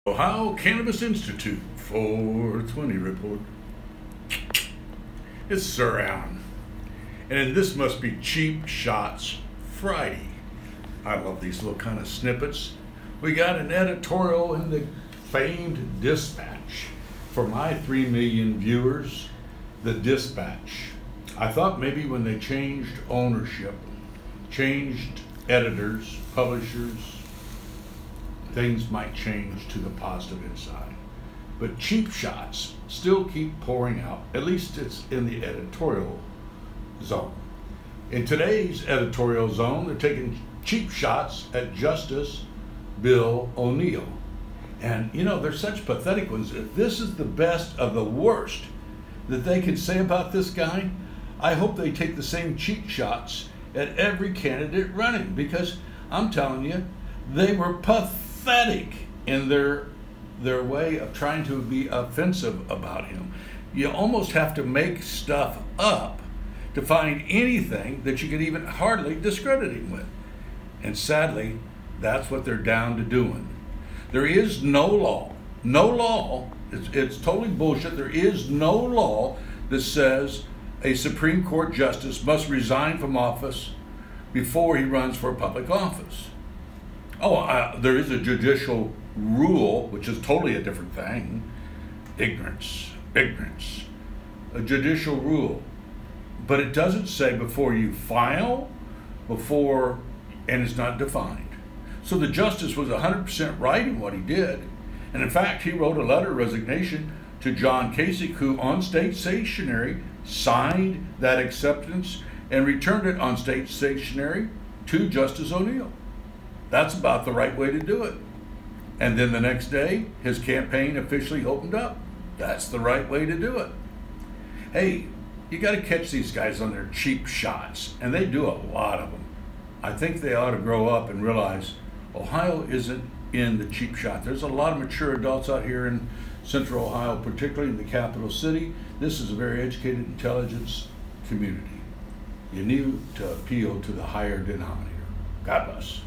Ohio Cannabis Institute 420 report. It's Sir Alan, and this must be Cheap Shots Friday. I love these little kind of snippets. We got an editorial in the famed Dispatch. For my 3 million viewers, the Dispatch. I thought maybe when they changed ownership, changed editors, publishers, things might change to the positive inside. But cheap shots still keep pouring out. At least it's in the editorial zone. In today's editorial zone, they're taking cheap shots at Justice Bill O'Neill. And you know, they're such pathetic ones. If this is the best of the worst that they can say about this guy, I hope they take the same cheap shots at every candidate running, because I'm telling you, they were pathetic in their way of trying to be offensive about him. You almost have to make stuff up to find anything that you could even hardly discredit him with. And sadly, that's what they're down to doing. There is no law, it's totally bullshit. There is no law that says a Supreme Court justice must resign from office before he runs for public office. There is a judicial rule, which is totally a different thing. Ignorance. A judicial rule. But it doesn't say before you file, and it's not defined. So the justice was 100% right in what he did. And in fact, he wrote a letter of resignation to John Kasich, who on state stationery signed that acceptance and returned it on state stationery to Justice O'Neill. That's about the right way to do it. And then the next day, his campaign officially opened up. That's the right way to do it. Hey, you got to catch these guys on their cheap shots, and they do a lot of them. I think they ought to grow up and realize Ohio isn't in the cheap shot. There's a lot of mature adults out here in Central Ohio, particularly in the capital city. This is a very educated intelligence community. You need to appeal to the higher denominator. God bless.